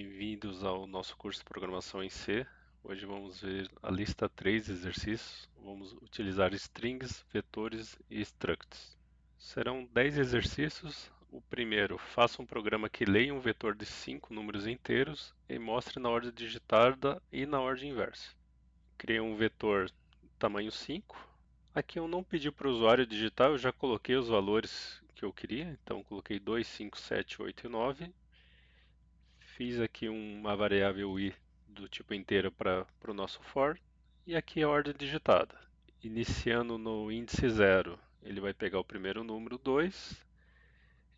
Bem-vindos ao nosso curso de Programação em C. Hoje vamos ver a lista 3 de exercícios. Vamos utilizar strings, vetores e structs. Serão 10 exercícios. O primeiro, faça um programa que leia um vetor de 5 números inteiros e mostre na ordem digitada e na ordem inversa. Criei um vetor tamanho 5. Aqui eu não pedi para o usuário digitar, eu já coloquei os valores que eu queria. Então coloquei 2, 5, 7, 8 e 9. Fiz aqui uma variável i do tipo inteiro para o nosso for, e aqui a ordem digitada. Iniciando no índice 0, ele vai pegar o primeiro número 2,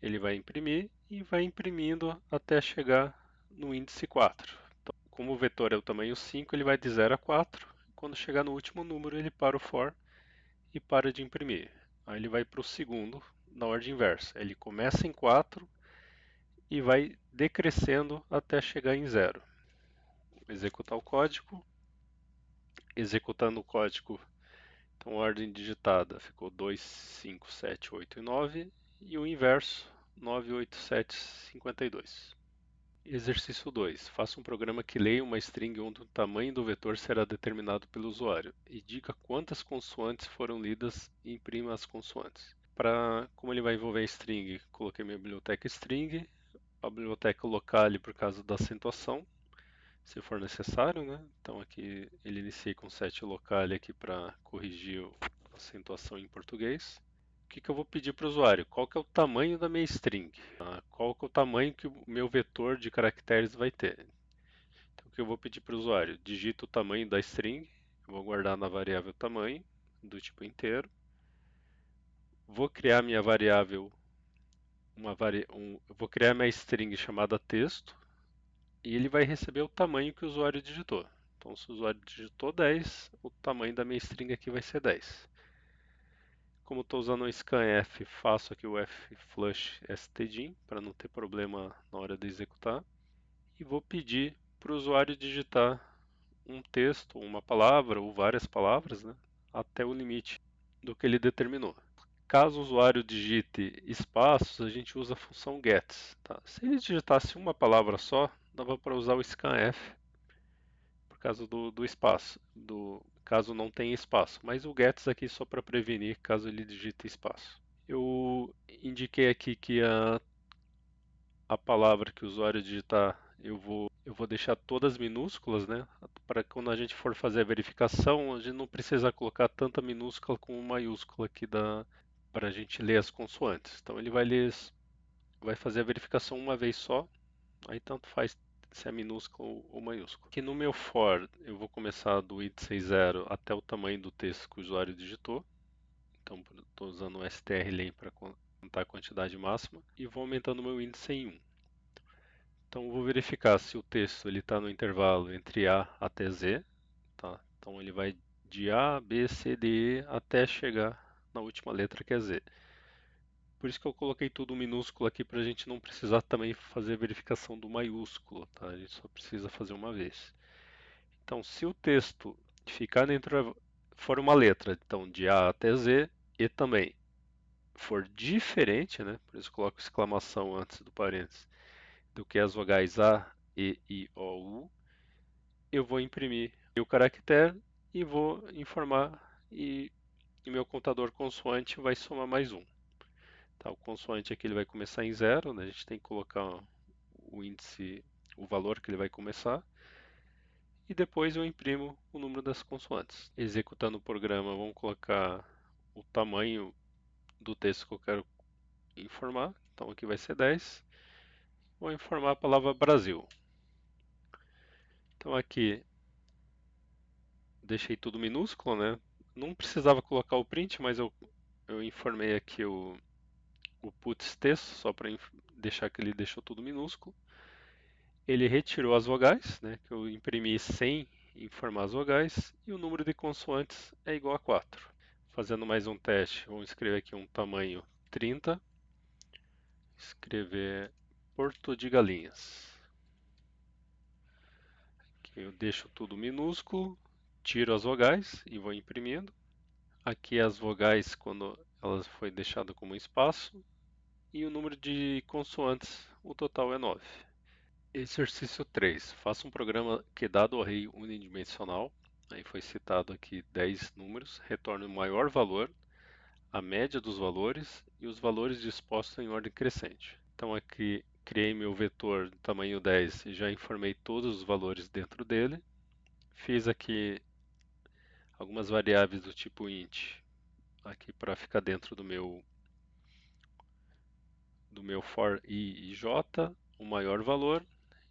ele vai imprimir e vai imprimindo até chegar no índice 4. Então, como o vetor é o tamanho 5, ele vai de 0 a 4. Quando chegar no último número, ele para o for e para de imprimir. Aí ele vai para o segundo, na ordem inversa. Ele começa em 4 e vai decrescendo até chegar em 0. Executar o código. Executando o código, então a ordem digitada ficou 2, 5, 7, 8 e 9, e o inverso 9, 8, 7, 52. Exercício 2. Faça um programa que leia uma string onde o tamanho do vetor será determinado pelo usuário e diga quantas consoantes foram lidas e imprima as consoantes. Como ele vai envolver string, coloquei minha biblioteca string, a biblioteca locale por causa da acentuação, se for necessário, né? Então aqui ele inicia com set locale aqui para corrigir a acentuação em português. O que eu vou pedir para o usuário? Qual que é o tamanho da minha string? Qual que é o tamanho que o meu vetor de caracteres vai ter? Então o que eu vou pedir para o usuário? Digita o tamanho da string, eu vou guardar na variável tamanho, do tipo inteiro. Vou criar minha variável, vou criar minha string chamada texto, e ele vai receber o tamanho que o usuário digitou. Então, se o usuário digitou 10, o tamanho da minha string aqui vai ser 10. Como estou usando o scanf, faço aqui o flush stdin para não ter problema na hora de executar. E vou pedir para o usuário digitar um texto, uma palavra ou várias palavras, né, até o limite do que ele determinou. Caso o usuário digite espaços, a gente usa a função gets. Tá? Se ele digitasse uma palavra só, dava para usar o scanf por causa do espaço, caso não tenha espaço. Mas o gets aqui só para prevenir caso ele digite espaço. Eu indiquei aqui que a palavra que o usuário digitar, eu vou deixar todas minúsculas, né? Para quando a gente for fazer a verificação, a gente não precisa colocar tanta minúscula como maiúscula aqui para a gente ler as consoantes. Então ele vai fazer a verificação uma vez só, aí tanto faz se é minúsculo ou maiúsculo. Aqui no meu for, eu vou começar do índice 0 até o tamanho do texto que o usuário digitou. Então, estou usando o strlen para contar a quantidade máxima e vou aumentando o meu índice em 1. Então, eu vou verificar se o texto está no intervalo entre A até Z. Tá? Então, ele vai de A, B, C, D, E até chegar na última letra que é Z. Por isso que eu coloquei tudo minúsculo aqui para a gente não precisar também fazer a verificação do maiúsculo, tá? A gente só precisa fazer uma vez. Então, se o texto ficar dentro, for uma letra, então de A até Z, e também for diferente, né? Por isso coloco exclamação antes do parênteses, do que as vogais A, E, I, O, U, eu vou imprimir o caractere e vou informar e meu contador consoante vai somar mais um. Tá, o consoante aqui ele vai começar em 0, né? A gente tem que colocar o índice, o valor que ele vai começar. E depois eu imprimo o número das consoantes. Executando o programa, vamos colocar o tamanho do texto que eu quero informar. Então aqui vai ser 10. Vou informar a palavra Brasil. Então aqui deixei tudo minúsculo, né? Não precisava colocar o print, mas eu informei aqui o puts texto, só para deixar que ele deixou tudo minúsculo. Ele retirou as vogais, né, que eu imprimi sem informar as vogais, e o número de consoantes é igual a 4. Fazendo mais um teste, vamos escrever aqui um tamanho 30, escrever Porto de Galinhas. Aqui eu deixo tudo minúsculo, tiro as vogais e vou imprimindo. Aqui as vogais quando elas foi deixado como espaço, e o número de consoantes, o total é 9. Exercício 3. Faça um programa que, dado o array unidimensional, aí foi citado aqui 10 números, retorne o maior valor, a média dos valores e os valores dispostos em ordem crescente. Então aqui criei meu vetor de tamanho 10 e já informei todos os valores dentro dele. Fiz aqui algumas variáveis do tipo int, aqui para ficar dentro do meu for i e j, o maior valor,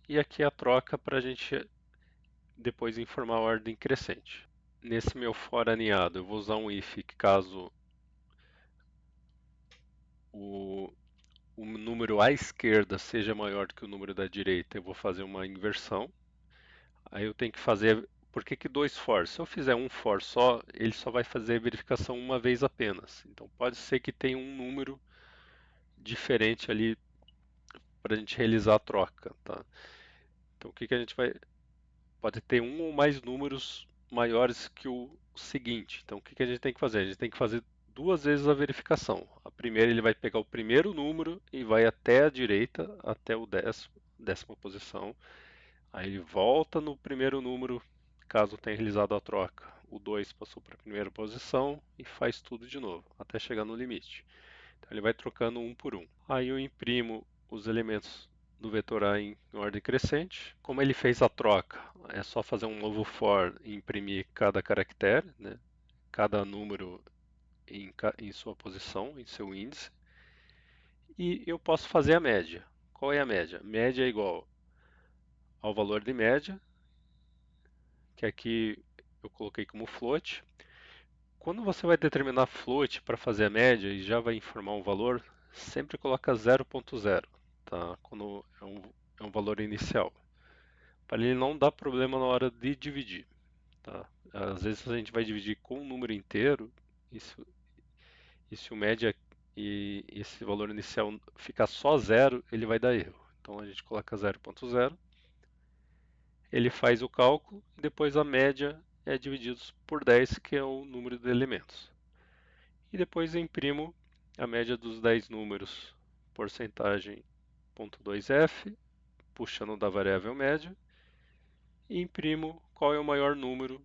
e aqui a troca para a gente depois informar a ordem crescente. Nesse meu for aninhado, eu vou usar um if caso o, o número à esquerda seja maior do que o número da direita, eu vou fazer uma inversão. Aí eu tenho que fazer. Por que dois for? Se eu fizer um for só, ele só vai fazer a verificação uma vez apenas. Então pode ser que tenha um número diferente ali para a gente realizar a troca, tá? Então o que a gente vai. Pode ter um ou mais números maiores que o seguinte. Então o que a gente tem que fazer? A gente tem que fazer duas vezes a verificação. A primeira ele vai pegar o primeiro número e vai até a direita, até o décima posição. Aí ele volta no primeiro número, caso tenha realizado a troca. O 2 passou para a primeira posição e faz tudo de novo, até chegar no limite. Então ele vai trocando um por um. Aí eu imprimo os elementos do vetor A em ordem crescente. Como ele fez a troca, é só fazer um novo for e imprimir cada caractere, né? Cada número em sua posição, em seu índice. E eu posso fazer a média. Qual é a média? Média é igual ao valor de média, que aqui eu coloquei como float. Quando você vai determinar float para fazer a média e já vai informar um valor, sempre coloca 0.0, tá? Quando é um valor inicial, para ele não dar problema na hora de dividir, tá? Às vezes a gente vai dividir com um número inteiro, e se o média e esse valor inicial ficar só zero, ele vai dar erro. Então a gente coloca 0.0, ele faz o cálculo e depois a média é dividido por 10, que é o número de elementos. E depois imprimo a média dos 10 números, porcentagem .2f, puxando da variável média, e imprimo qual é o maior número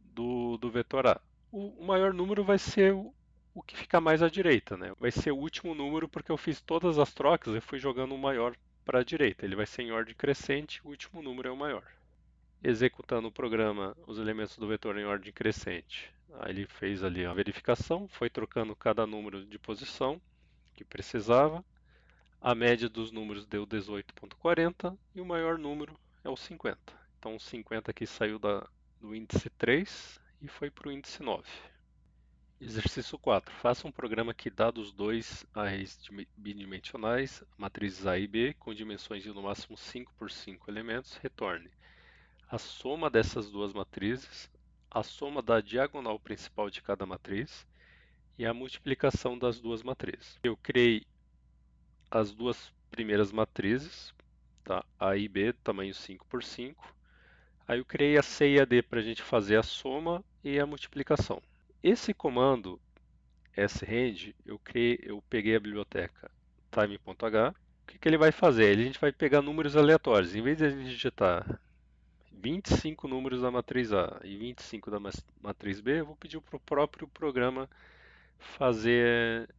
do vetor A. O maior número vai ser o que fica mais à direita, né? Vai ser o último número porque eu fiz todas as trocas e fui jogando o maior para a direita. Ele vai ser em ordem crescente, o último número é o maior. Executando o programa, os elementos do vetor em ordem crescente. Aí ele fez ali a verificação, foi trocando cada número de posição que precisava. A média dos números deu 18.40 e o maior número é o 50. Então o 50 aqui saiu do índice 3 e foi para o índice 9. Exercício 4. Faça um programa que, dados dois arrays bidimensionais, matrizes A e B, com dimensões de no máximo 5 por 5 elementos, retorne a soma dessas duas matrizes, a soma da diagonal principal de cada matriz e a multiplicação das duas matrizes. Eu criei as duas primeiras matrizes, tá? A e B, tamanho 5 por 5. Aí eu criei a C e a D para a gente fazer a soma e a multiplicação. Esse comando srand, eu peguei a biblioteca time.h. O que ele vai fazer? A gente vai pegar números aleatórios. Em vez de a gente digitar 25 números da matriz A e 25 da matriz B, eu vou pedir para o próprio programa fazer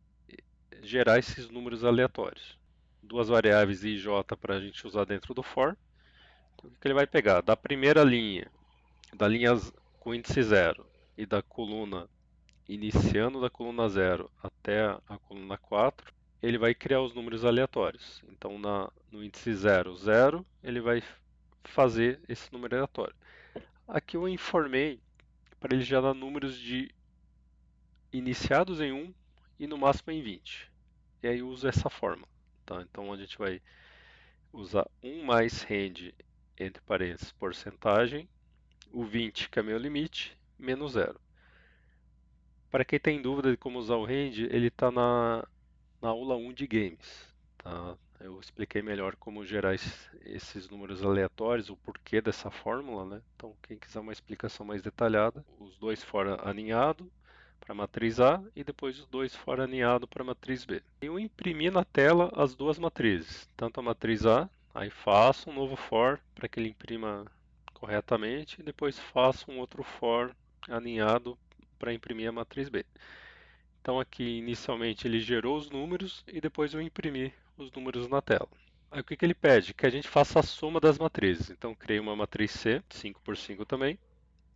gerar esses números aleatórios. Duas variáveis i e j para a gente usar dentro do for. Então, o que ele vai pegar? Da primeira linha, da linha com índice 0 e da coluna iniciando da coluna 0 até a coluna 4, ele vai criar os números aleatórios. Então, no índice 0, 0, ele vai fazer esse número aleatório. Aqui eu informei para ele já dar números de iniciados em 1 e no máximo em 20. E aí eu uso essa forma. Tá? Então a gente vai usar 1 mais rand, entre parênteses, porcentagem, o 20, que é meu limite, menos 0. Para quem tem dúvida de como usar o rand, ele está na aula 1 de games. Tá? Eu expliquei melhor como gerar esses números aleatórios, o porquê dessa fórmula, né? Então, quem quiser uma explicação mais detalhada, os dois fora aninhado para a matriz A e depois os dois fora aninhado para a matriz B. Eu imprimi na tela as duas matrizes, tanto a matriz A, Aí faço um novo for para que ele imprima corretamente e depois faço um outro for alinhado para imprimir a matriz B. Então aqui inicialmente ele gerou os números e depois eu imprimi os números na tela. Aí o que ele pede? Que a gente faça a soma das matrizes. Então criei uma matriz C, 5 por 5 também.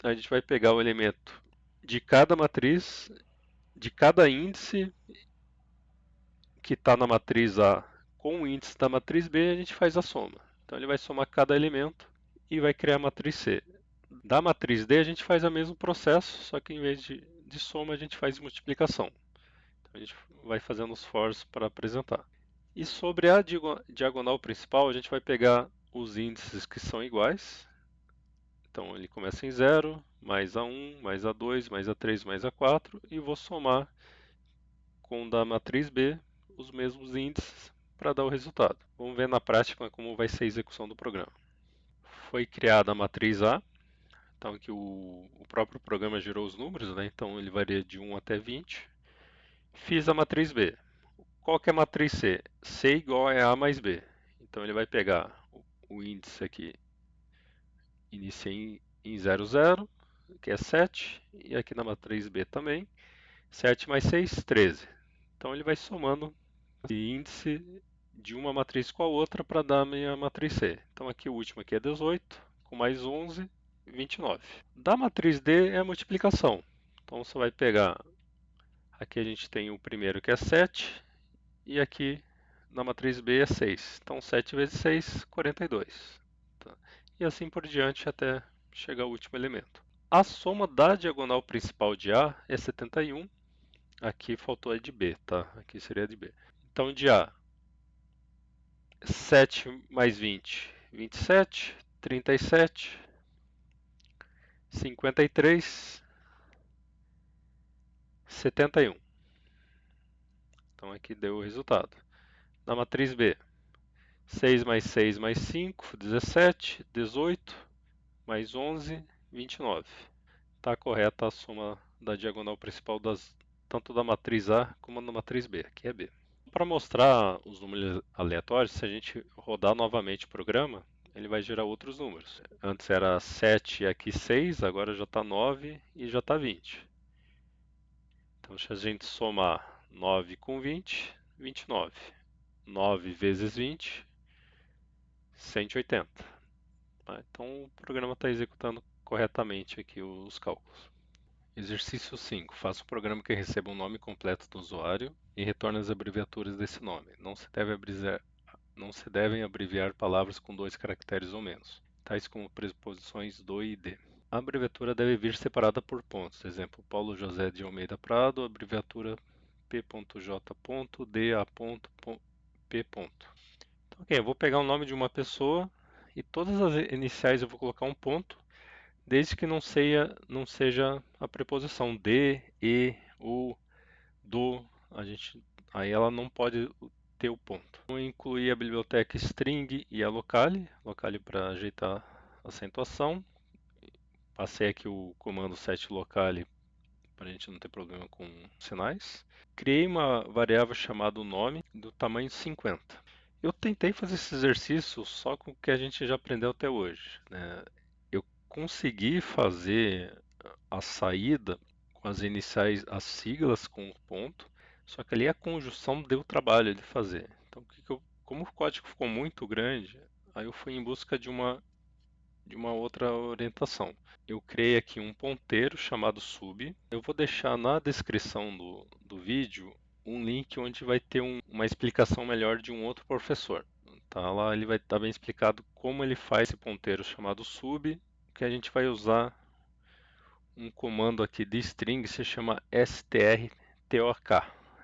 A gente vai pegar o elemento de cada matriz, de cada índice que está na matriz A com o índice da matriz B, a gente faz a soma. Então ele vai somar cada elemento e vai criar a matriz C. Da matriz D a gente faz o mesmo processo, só que em vez de soma a gente faz multiplicação. Então a gente vai fazendo os fors para apresentar. E sobre a diagonal principal a gente vai pegar os índices que são iguais. Então ele começa em 0, mais A1, mais A2, mais A3, mais A4 e vou somar com o da matriz B os mesmos índices para dar o resultado. Vamos ver na prática como vai ser a execução do programa. Foi criada a matriz A, então aqui o próprio programa gerou os números, né? Então ele varia de 1 até 20. Fiz a matriz B. Qual que é a matriz C? C igual a A mais B. Então ele vai pegar o índice aqui, inicia em 0, 0, que é 7, e aqui na matriz B também, 7 mais 6, 13. Então ele vai somando o índice de uma matriz com a outra para dar a minha matriz C. Então aqui o último aqui é 18, com mais 11, 29. Da matriz D é a multiplicação. Então você vai pegar, aqui a gente tem o primeiro que é 7, e aqui na matriz B é 6. Então 7 vezes 6, 42. Tá? E assim por diante até chegar ao último elemento. A soma da diagonal principal de A é 71. Aqui faltou a de B, tá? Aqui seria a de B. Então de A, 7 mais 20, 27, 37, 53, 71. Então aqui deu o resultado. Na matriz B, 6 mais 6 mais 5, 17, 18, mais 11, 29. Está correta a soma da diagonal principal tanto da matriz A como da matriz B. Aqui é B. Para mostrar os números aleatórios, se a gente rodar novamente o programa, ele vai gerar outros números. Antes era 7 e aqui 6, agora já está 9 e já está 20. Então, se a gente somar 9 com 20, 29. 9 vezes 20, 180. Então, o programa está executando corretamente aqui os cálculos. Exercício 5. Faça um programa que receba o nome completo do usuário e retorne as abreviaturas desse nome. Não se devem abreviar palavras com 2 caracteres ou menos, tais como preposições do e de. A abreviatura deve vir separada por pontos. Exemplo, Paulo José de Almeida Prado, abreviatura P.J.D.A.P. Então, ok, eu vou pegar o nome de uma pessoa e todas as iniciais eu vou colocar um ponto, desde que não seja a preposição de, e, o, do. Aí ela não pode ter o ponto. Vou incluir a biblioteca string e a locale para ajeitar a acentuação. Passei aqui o comando setLocale para a gente não ter problema com sinais. Criei uma variável chamada nome do tamanho 50. Eu tentei fazer esse exercício só com o que a gente já aprendeu até hoje, né? Eu consegui fazer a saída com as iniciais, as siglas com o ponto, só que ali a conjunção deu trabalho de fazer. Então, como o código ficou muito grande, aí eu fui em busca de uma outra orientação. Eu criei aqui um ponteiro chamado sub. Eu vou deixar na descrição do vídeo um link onde vai ter uma explicação melhor de um outro professor. Tá? Lá ele vai estar bem explicado como ele faz esse ponteiro chamado sub, que a gente vai usar um comando aqui de string se chama strtok,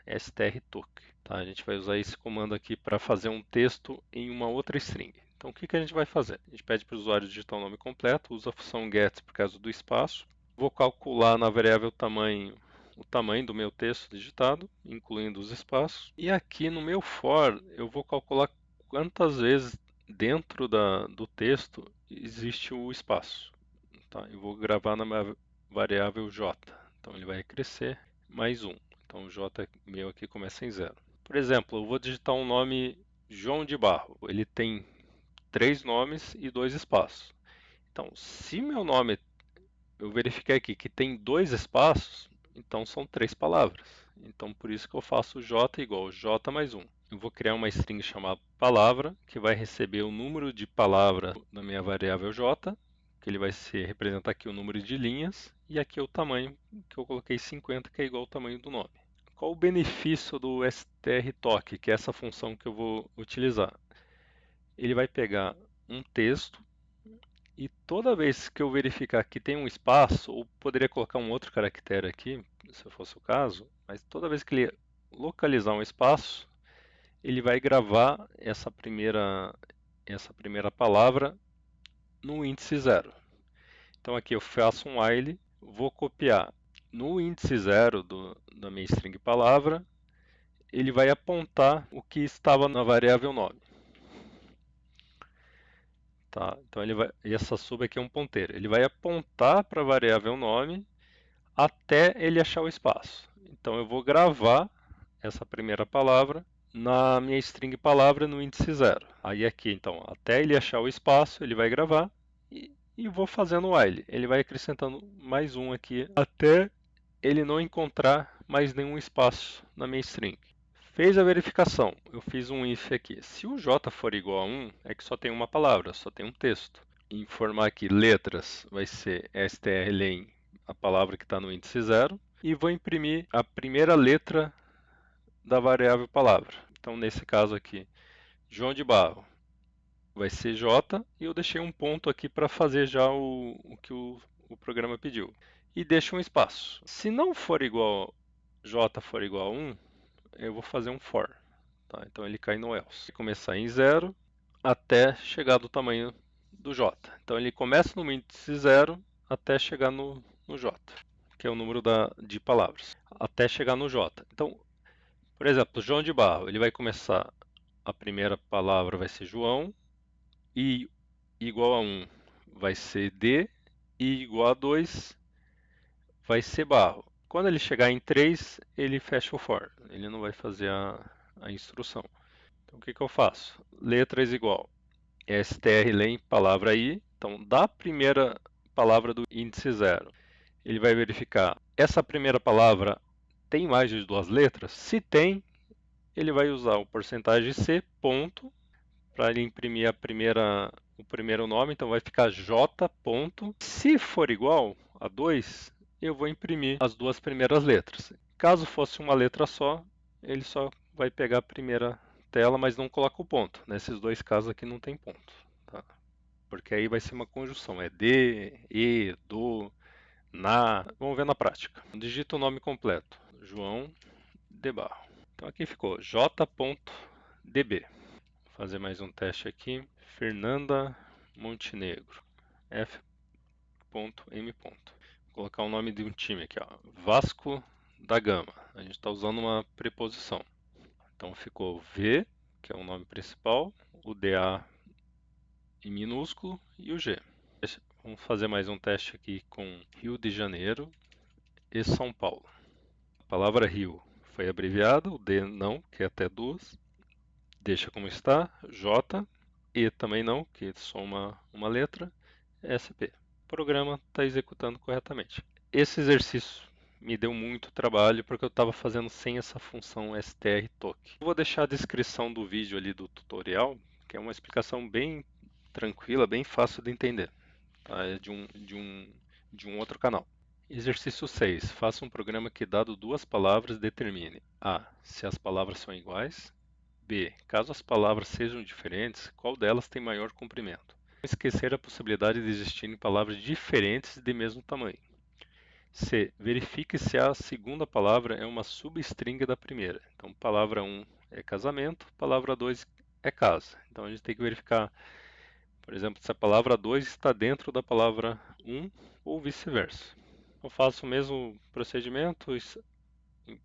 strtok. Tá? A gente vai usar esse comando aqui para fazer um texto em uma outra string. Então o que a gente vai fazer? A gente pede para o usuário digitar o nome completo, usa a função get por causa do espaço. Vou calcular na variável tamanho o tamanho do meu texto digitado, incluindo os espaços. E aqui no meu for eu vou calcular quantas vezes dentro do texto existe o espaço. Tá? Eu vou gravar na minha variável j. Então ele vai crescer mais 1. Então o j meu aqui começa em 0. Por exemplo, eu vou digitar um nome João de Barro. Ele tem 3 nomes e 2 espaços. Então, se meu nome, eu verifiquei aqui que tem 2 espaços, então são 3 palavras. Então, por isso que eu faço J igual J mais 1. Eu vou criar uma string chamada palavra, que vai receber o número de palavras da minha variável J, que ele vai representar aqui o número de linhas, e aqui o tamanho, que eu coloquei 50, que é igual ao tamanho do nome. Qual o benefício do strtalk, que é essa função que eu vou utilizar? Ele vai pegar um texto e toda vez que eu verificar que tem um espaço, ou poderia colocar um outro caractere aqui, se fosse o caso, mas toda vez que ele localizar um espaço, ele vai gravar essa primeira palavra no índice zero. Então aqui eu faço um while, vou copiar no índice zero da minha string palavra, ele vai apontar o que estava na variável nome. Tá? Então e essa sub aqui é um ponteiro. Ele vai apontar para a variável nome até ele achar o espaço. Então eu vou gravar essa primeira palavra na minha string palavra no índice zero. Aí aqui, então, até ele achar o espaço, ele vai gravar e vou fazendo o while. Ele vai acrescentando mais um aqui até ele não encontrar mais nenhum espaço na minha string. Fez a verificação, eu fiz um if aqui. Se o j for igual a 1, é que só tem uma palavra, só tem um texto. Informar aqui letras vai ser strlen, a palavra que está no índice zero, e vou imprimir a primeira letra da variável palavra. Então, nesse caso aqui, João de Barro vai ser J, e eu deixei um ponto aqui para fazer já o que o programa pediu. E deixo um espaço. Se não for igual, J for igual a 1, eu vou fazer um for. Tá? Então ele cai no else. Começar em 0 até chegar do tamanho do J. Então ele começa no índice 0 até chegar no J, que é o número de palavras, até chegar no J. Então, por exemplo, João de Barro, ele vai começar, a primeira palavra vai ser João, e igual a 1 vai ser D, e igual a 2 vai ser Barro. Quando ele chegar em 3, ele fecha o for, ele não vai fazer a instrução. Então o que eu faço? Letras igual strlen palavra i. Então, da primeira palavra do índice zero, ele vai verificar essa primeira palavra tem mais de 2 letras? Se tem, ele vai usar o porcentagem C ponto para ele imprimir o primeiro nome. Então vai ficar j ponto. Se for igual a 2, eu vou imprimir as duas primeiras letras. Caso fosse uma letra só, ele só vai pegar a primeira tela, mas não coloca o ponto. Nesses dois casos aqui não tem ponto, tá? Porque aí vai ser uma conjunção, é de, e, do, na. Vamos ver na prática. Digita o nome completo, João de Barro. Então aqui ficou j.db. Vou fazer mais um teste aqui. Fernanda Montenegro, f.m. Vou colocar o nome de um time aqui, ó. Vasco da Gama. A gente está usando uma preposição. Então ficou V, que é o nome principal, o DA em minúsculo e o G. Vamos fazer mais um teste aqui com Rio de Janeiro e São Paulo. A palavra Rio foi abreviada, o D não, que é até duas. Deixa como está, J, E também não, que é só uma letra, SP. O programa está executando corretamente. Esse exercício me deu muito trabalho porque eu estava fazendo sem essa função strtalk. Vou deixar a descrição do vídeo ali do tutorial, que é uma explicação bem tranquila, bem fácil de entender. Tá? É de um outro canal. Exercício 6. Faça um programa que, dado duas palavras, determine a. Se as palavras são iguais. B. Caso as palavras sejam diferentes, qual delas tem maior comprimento? Não esquecer a possibilidade de existirem palavras diferentes de mesmo tamanho. C. Verifique se a segunda palavra é uma substring da primeira. Então, palavra 1 é casamento, palavra 2 é casa. Então, a gente tem que verificar, por exemplo, se a palavra 2 está dentro da palavra 1 ou vice-versa. Eu faço o mesmo procedimento,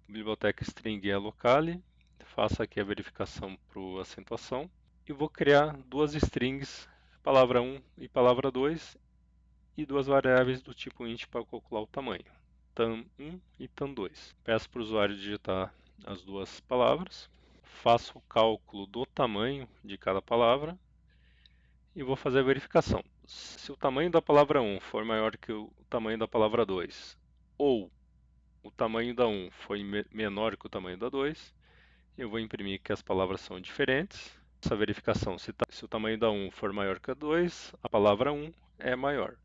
biblioteca string é locale, faço aqui a verificação para acentuação e vou criar duas strings, palavra 1 e palavra 2, e duas variáveis do tipo int para calcular o tamanho, tam1 e tam2. Peço para o usuário digitar as duas palavras, faço o cálculo do tamanho de cada palavra e vou fazer a verificação. Se o tamanho da palavra 1 for maior que o tamanho da palavra 2, ou o tamanho da 1 foi menor que o tamanho da 2, eu vou imprimir que as palavras são diferentes. Essa verificação, se o tamanho da 1 for maior que a 2, a palavra 1 é maior.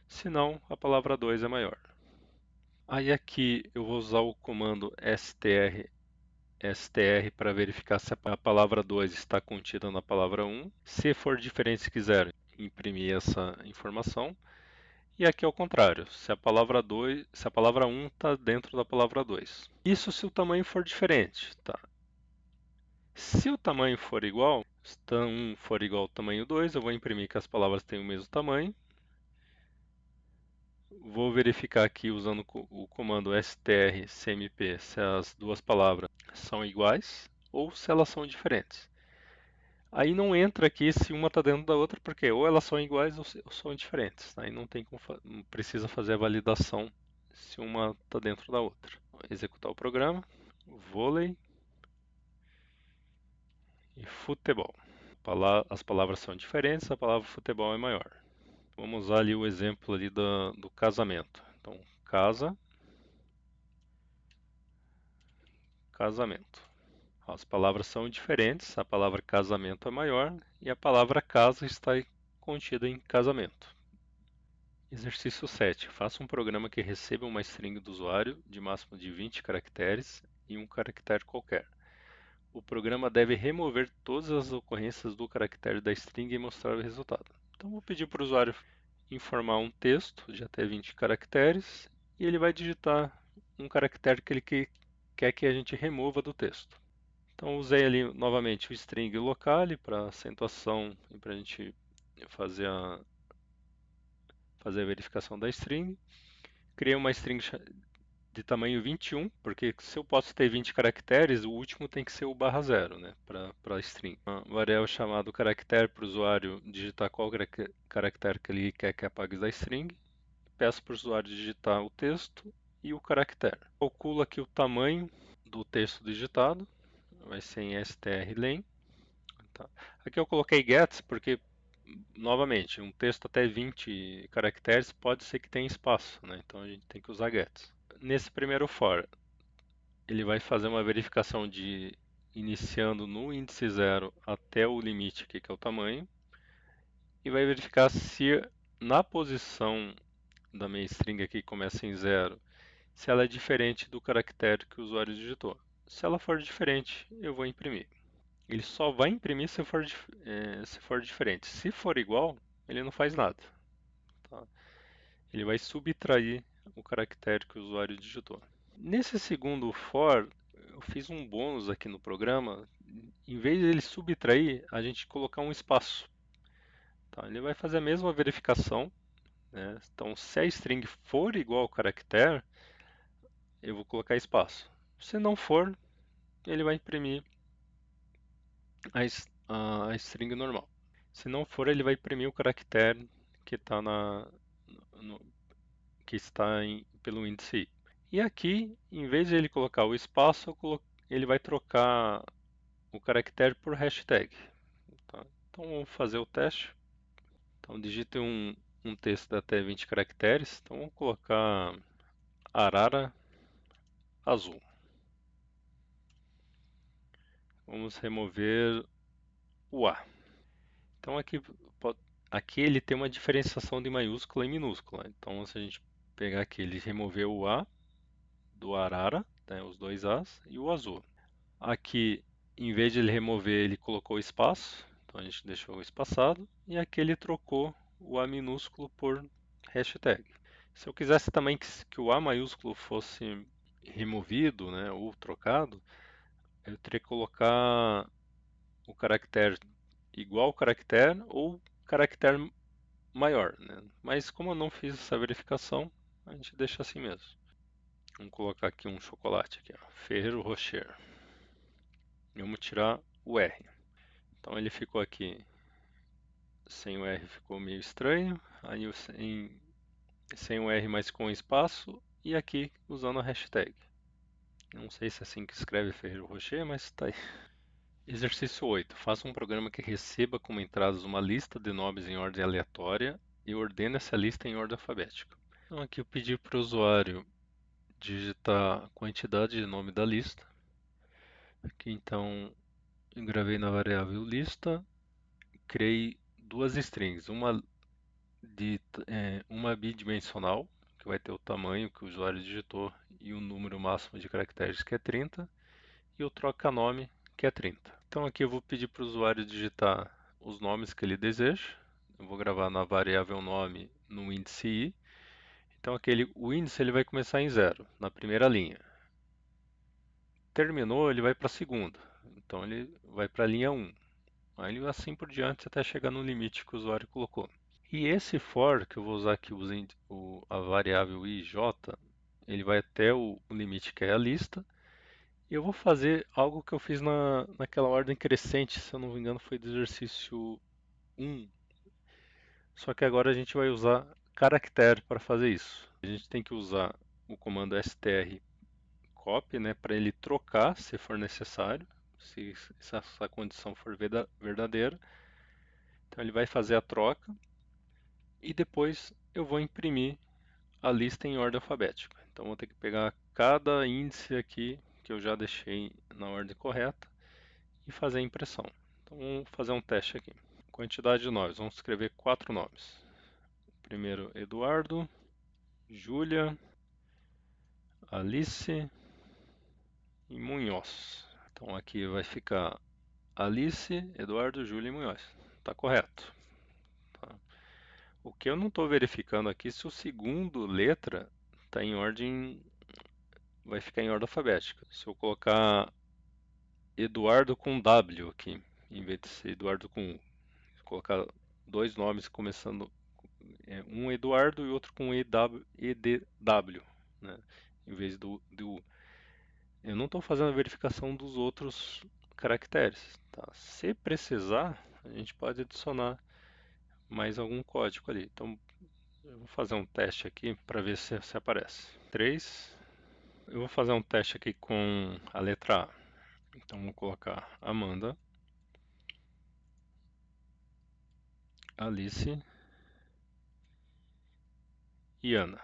Se não, a palavra 2 é maior. Aí aqui eu vou usar o comando str para verificar se a palavra 2 está contida na palavra 1. Se for diferente, se quiser imprimir essa informação. E aqui é o contrário, se a palavra 2, se a palavra 1 está dentro da palavra 2. Isso se o tamanho for diferente, tá? Se o tamanho for igual, se 1 for igual ao tamanho 2, eu vou imprimir que as palavras têm o mesmo tamanho. Vou verificar aqui usando o comando strcmp se as duas palavras são iguais ou se elas são diferentes. Aí não entra aqui se uma está dentro da outra, porque ou elas são iguais ou são diferentes. Aí não tem não precisa fazer a validação se uma está dentro da outra. Vou executar o programa, vôlei e futebol. As palavras são diferentes, a palavra futebol é maior. Vamos usar ali o exemplo ali do casamento. Então, casa, casamento. As palavras são diferentes, a palavra casamento é maior e a palavra casa está contida em casamento. Exercício 7. Faça um programa que receba uma string do usuário de máximo de 20 caracteres e um caractere qualquer. O programa deve remover todas as ocorrências do caractere da string e mostrar o resultado. Então, vou pedir para o usuário informar um texto de até 20 caracteres e ele vai digitar um caractere que ele quer que a gente remova do texto. Então, usei ali novamente o string locale para acentuação e para a gente fazer fazer a verificação da string. Criei uma string de tamanho 21, porque se eu posso ter 20 caracteres, o último tem que ser o barra zero, né, para a string. Uma variável chamada caractere para o usuário digitar qual caractere que ele quer que apague da string. Peço para o usuário digitar o texto e o caractere. Calculo aqui o tamanho do texto digitado, vai ser em strlen. Tá. Aqui eu coloquei gets porque, novamente, um texto até 20 caracteres pode ser que tenha espaço, né? Então a gente tem que usar gets. Nesse primeiro for, ele vai fazer uma verificação de iniciando no índice zero até o limite aqui, que é o tamanho, e vai verificar se na posição da minha string aqui que começa em zero, se ela é diferente do caractere que o usuário digitou. Se ela for diferente, eu vou imprimir. Ele só vai imprimir se for diferente. Se for igual, ele não faz nada. Tá? Ele vai subtrair o caractere que o usuário digitou. Nesse segundo for, eu fiz um bônus aqui no programa. Em vez de ele subtrair, a gente colocar um espaço. Tá? Ele vai fazer a mesma verificação. Né? Então, se a string for igual ao caractere, eu vou colocar espaço. Se não for, ele vai imprimir a string normal. Se não for, ele vai imprimir o caractere que, no, que está pelo índice i. E aqui, em vez de ele colocar o espaço, ele vai trocar o caractere por hashtag. Tá? Então vamos fazer o teste. Então digite um texto de até 20 caracteres. Então vamos colocar arara azul. Vamos remover o A. Então aqui ele tem uma diferenciação de maiúscula e minúscula. Então se a gente pegar aqui, ele removeu o A do arara, né, os dois As, e o azul. Aqui, em vez de ele remover, ele colocou espaço, então a gente deixou espaçado, e aqui ele trocou o A minúsculo por hashtag. Se eu quisesse também que o A maiúsculo fosse removido, né, ou trocado, eu teria que colocar o caractere igual ao caractere ou caractere maior, né? Mas como eu não fiz essa verificação, a gente deixa assim mesmo. Vamos colocar aqui um chocolate aqui, ó, Ferrero Rocher. E vamos tirar o R. Então ele ficou aqui sem o R, ficou meio estranho. Aí sem o R, mas com espaço. E aqui usando a hashtag. Não sei se é assim que escreve Ferrero Rocher, mas tá aí. Exercício 8. Faça um programa que receba como entradas uma lista de nomes em ordem aleatória e ordene essa lista em ordem alfabética. Então aqui eu pedi para o usuário digitar a quantidade de nome da lista. Aqui então eu gravei na variável lista, criei duas strings, uma bidimensional, que vai ter o tamanho que o usuário digitou e o número máximo de caracteres, que é 30, e o troca-nome, que é 30. Então aqui eu vou pedir para o usuário digitar os nomes que ele deseja. Eu vou gravar na variável nome no índice i. Então o índice ele vai começar em zero, na primeira linha. Terminou, ele vai para a segunda. Então ele vai para a linha 1. Aí ele assim por diante até chegar no limite que o usuário colocou. E esse for, que eu vou usar aqui a variável ij, ele vai até o limite que é a lista. E eu vou fazer algo que eu fiz naquela ordem crescente, se eu não me engano foi do exercício 1. Só que agora a gente vai usar caractere para fazer isso. A gente tem que usar o comando strcopy, né, para ele trocar se for necessário, se essa condição for verdadeira. Então ele vai fazer a troca e depois eu vou imprimir a lista em ordem alfabética. Então vou ter que pegar cada índice aqui que eu já deixei na ordem correta e fazer a impressão. Então vamos fazer um teste aqui. Quantidade de nomes, vamos escrever 4 nomes. Primeiro Eduardo, Júlia, Alice e Munhoz. Então aqui vai ficar Alice, Eduardo, Júlia e Munhoz. Está correto. Tá? O que eu não estou verificando aqui é se o segundo letra está em ordem, vai ficar em ordem alfabética. Se eu colocar Eduardo com W aqui, em vez de ser Eduardo com U, colocar dois nomes começando, um Eduardo e outro com EDW, né, em vez do U. Eu não estou fazendo a verificação dos outros caracteres. Tá? Se precisar, a gente pode adicionar mais algum código ali. Então, eu vou fazer um teste aqui para ver se aparece. 3. Eu vou fazer um teste aqui com a letra A. Então, vou colocar Amanda, Alice e Ana.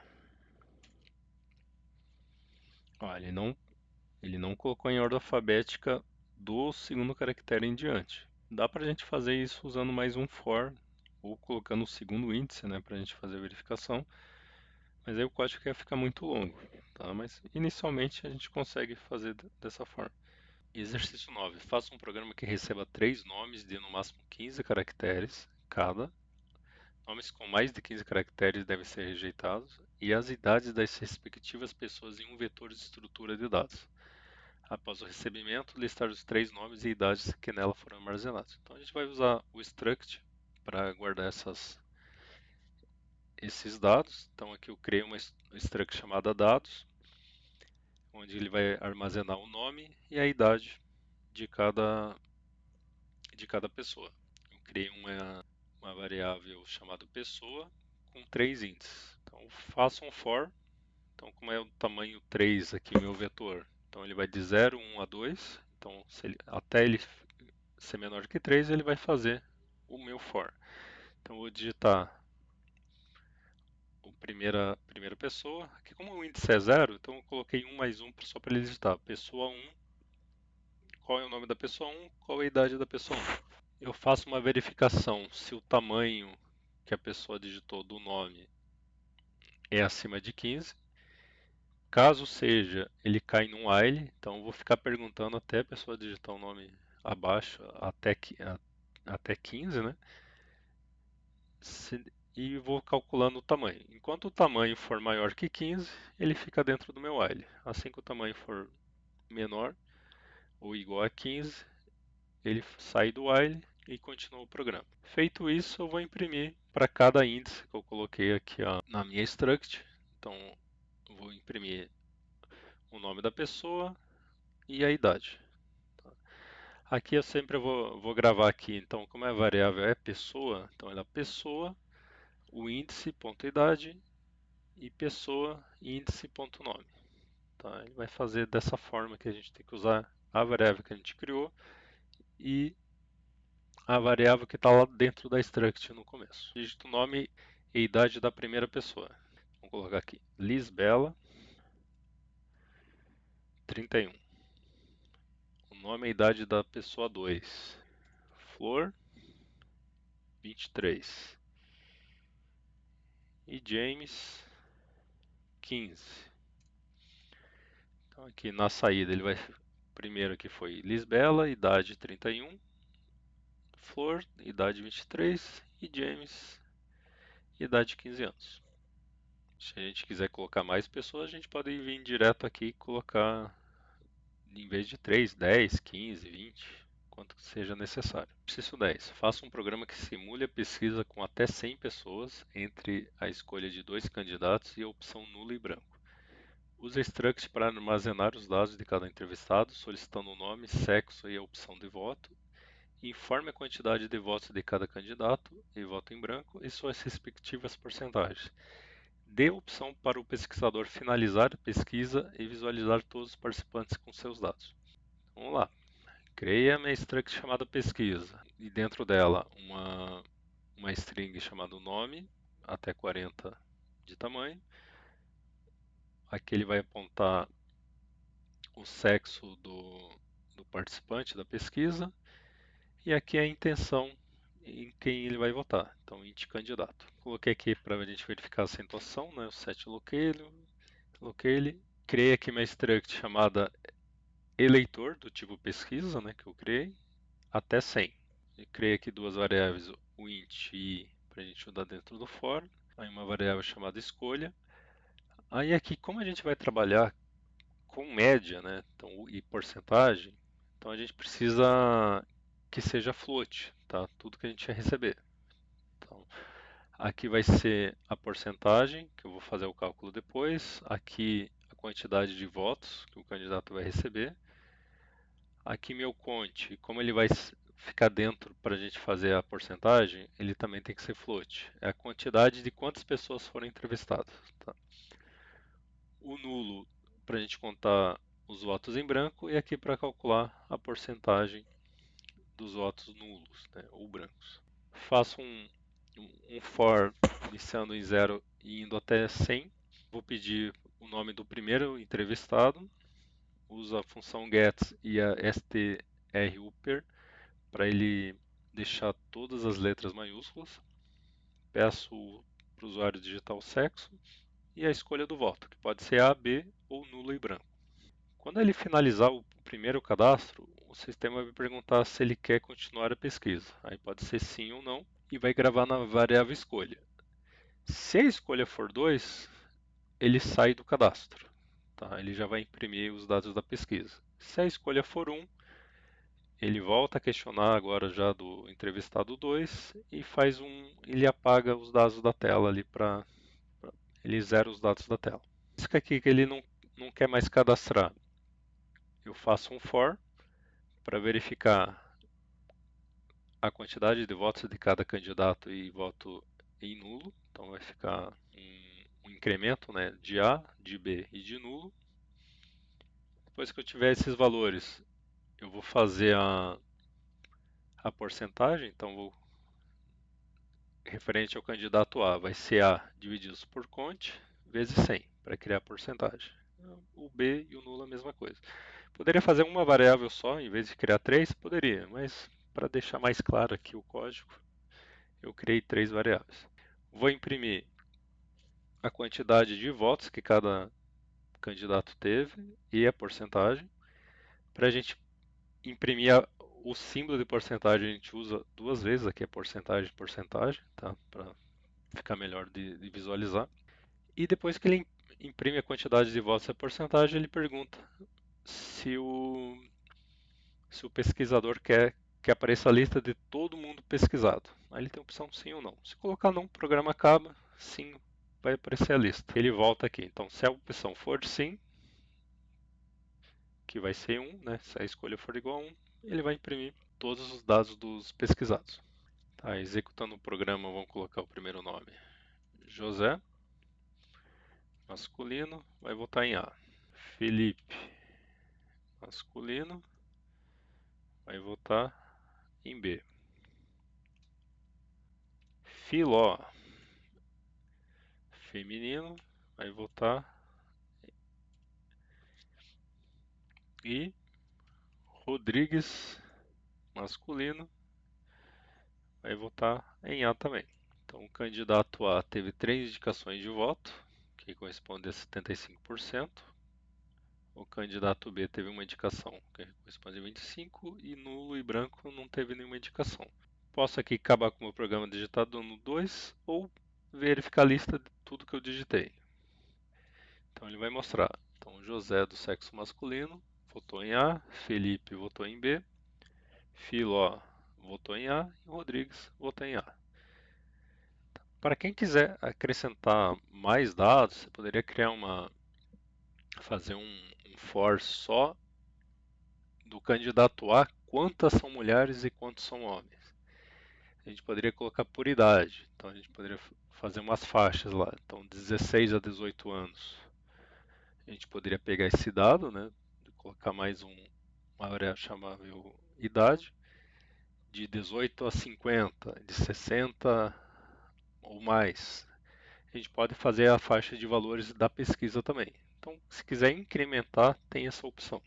Ó, ele não colocou em ordem alfabética do segundo caractere em diante. Dá para a gente fazer isso usando mais um for ou colocando o segundo índice, né, para a gente fazer a verificação. Mas aí o código ia ficar muito longo, tá? Mas inicialmente a gente consegue fazer dessa forma. Exercício 9. Faça um programa que receba três nomes de no máximo 15 caracteres cada. Nomes com mais de 15 caracteres devem ser rejeitados e as idades das respectivas pessoas em um vetor de estrutura de dados. Após o recebimento, listar os três nomes e idades que nela foram armazenados. Então a gente vai usar o struct para guardar esses dados. Então aqui eu criei uma struct chamada dados, onde ele vai armazenar o nome e a idade de cada pessoa. Eu criei uma variável chamada pessoa com três índices. Então faço um for. Então como é o tamanho 3 aqui o meu vetor, então ele vai de 0, 1 a 2. Então até ele ser menor que 3 ele vai fazer o meu for. Então eu vou digitar a primeira pessoa. Aqui como o índice é 0, então eu coloquei 1 mais 1 só para ele digitar. Pessoa 1, qual é o nome da pessoa 1, qual é a idade da pessoa 1. Eu faço uma verificação se o tamanho que a pessoa digitou do nome é acima de 15. Caso seja, ele cai num while, então eu vou ficar perguntando até a pessoa digitar o nome abaixo, até 15, né? E vou calculando o tamanho. Enquanto o tamanho for maior que 15, ele fica dentro do meu while. Assim que o tamanho for menor ou igual a 15, ele sai do while e continua o programa. Feito isso, eu vou imprimir para cada índice que eu coloquei aqui na minha struct. Então, eu vou imprimir o nome da pessoa e a idade. Aqui eu sempre vou gravar aqui, então como a variável é pessoa, então ela é pessoa, o índice, ponto idade, e pessoa, índice, ponto nome. Tá? Ele vai fazer dessa forma que a gente tem que usar a variável que a gente criou e a variável que está lá dentro da struct no começo. Digita o nome e idade da primeira pessoa. Vamos colocar aqui, Lisbela, 31. O nome e idade da pessoa 2, Flor, 23. E James, 15. Então aqui na saída ele vai... Primeiro aqui foi Lisbela, idade 31. Flor, idade 23. E James, idade 15 anos. Se a gente quiser colocar mais pessoas, a gente pode vir direto aqui e colocar, em vez de 3, 10, 15, 20, quanto seja necessário. Exercício 10. Faça um programa que simule a pesquisa com até 100 pessoas entre a escolha de dois candidatos e a opção nula e branco. Use a struct para armazenar os dados de cada entrevistado, solicitando o nome, sexo e a opção de voto. Informe a quantidade de votos de cada candidato e voto em branco e suas respectivas porcentagens. Dê a opção para o pesquisador finalizar a pesquisa e visualizar todos os participantes com seus dados. Vamos lá. Criei uma struct chamada pesquisa e dentro dela uma string chamada nome, até 40 de tamanho. Aqui ele vai apontar o sexo do participante da pesquisa e aqui a intenção em quem ele vai votar. Então, int candidato. Coloquei aqui para a gente verificar a acentuação, né? O set locale. Criei aqui uma struct chamada eleitor, do tipo pesquisa, né? Que eu criei, até 100. E criei aqui duas variáveis, o int e para a gente usar dentro do for. Aí uma variável chamada escolha. Aí aqui, como a gente vai trabalhar com média, né? Então, e porcentagem, então a gente precisa que seja float, tá? Tudo que a gente vai receber. Então, aqui vai ser a porcentagem, que eu vou fazer o cálculo depois. Aqui a quantidade de votos que o candidato vai receber. Aqui meu conte, como ele vai ficar dentro para a gente fazer a porcentagem, ele também tem que ser float. É a quantidade de quantas pessoas foram entrevistadas. Tá? O nulo para a gente contar os votos em branco e aqui para calcular a porcentagem dos votos nulos, né, ou brancos. Faço um for iniciando em 0 e indo até 100. Vou pedir o nome do primeiro entrevistado. Uso a função get e a strupper para ele deixar todas as letras maiúsculas. Peço para o usuário digitar o sexo e a escolha do voto, que pode ser A, B ou nulo e branco. Quando ele finalizar o primeiro cadastro, o sistema vai perguntar se ele quer continuar a pesquisa. Aí pode ser sim ou não e vai gravar na variável escolha. Se a escolha for 2, ele sai do cadastro. Tá? Ele já vai imprimir os dados da pesquisa. Se a escolha for 1, ele volta a questionar agora já do entrevistado 2 e ele apaga os dados da tela ali ele zera os dados da tela. Isso aqui que ele não quer mais cadastrar. Eu faço um for para verificar a quantidade de votos de cada candidato e voto em nulo. Então vai ficar um incremento, né, de A, de B e de nulo. Depois que eu tiver esses valores, eu vou fazer a porcentagem. Então vou referente ao candidato A, vai ser A divididos por cont vezes 100 para criar a porcentagem. O B e o nulo a mesma coisa. Poderia fazer uma variável só em vez de criar três? Poderia, mas para deixar mais claro aqui o código, eu criei três variáveis. Vou imprimir a quantidade de votos que cada candidato teve e a porcentagem. Para a gente imprimir o símbolo de porcentagem, a gente usa duas vezes, aqui é porcentagem, porcentagem, tá? Para ficar melhor de visualizar. E depois que ele imprime a quantidade de votos e a porcentagem, ele pergunta se o pesquisador quer que apareça a lista de todo mundo pesquisado. Aí ele tem a opção sim ou não. Se colocar não, o programa acaba, sim, vai aparecer a lista. Ele volta aqui. Então, se a opção for sim, que vai ser 1, né? Se a escolha for igual a 1, ele vai imprimir todos os dados dos pesquisados. Tá, executando o programa, vamos colocar o primeiro nome. José, masculino, vai votar em A. Felipe, masculino, vai votar em B. Filó, feminino, vai votar e Rodrigues, masculino, vai votar em A também. Então, o candidato A teve 3 indicações de voto, que corresponde a 75%. O candidato B teve uma indicação, que corresponde a 25%, e nulo e branco não teve nenhuma indicação. Posso aqui acabar com o meu programa digitado no 2 ou verificar a lista de tudo que eu digitei. Então ele vai mostrar. Então José do sexo masculino votou em A, Felipe votou em B, Filó votou em A e Rodrigues votou em A. Para quem quiser acrescentar mais dados, você poderia fazer um for só do candidato A, quantas são mulheres e quantos são homens. A gente poderia colocar por idade, então a gente poderia fazer umas faixas lá. Então 16 a 18 anos. A gente poderia pegar esse dado, né, colocar mais uma variável chamável idade, de 18 a 50, de 60 ou mais. A gente pode fazer a faixa de valores da pesquisa também. Então, se quiser incrementar, tem essa opção.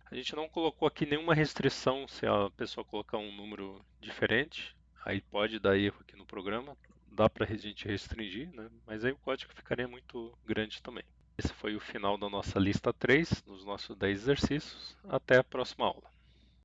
A gente não colocou aqui nenhuma restrição se a pessoa colocar um número diferente. Aí pode dar erro aqui no programa. Dá para a gente restringir, né? Mas aí o código ficaria muito grande também. Esse foi o final da nossa lista 3, nos nossos 10 exercícios. Até a próxima aula.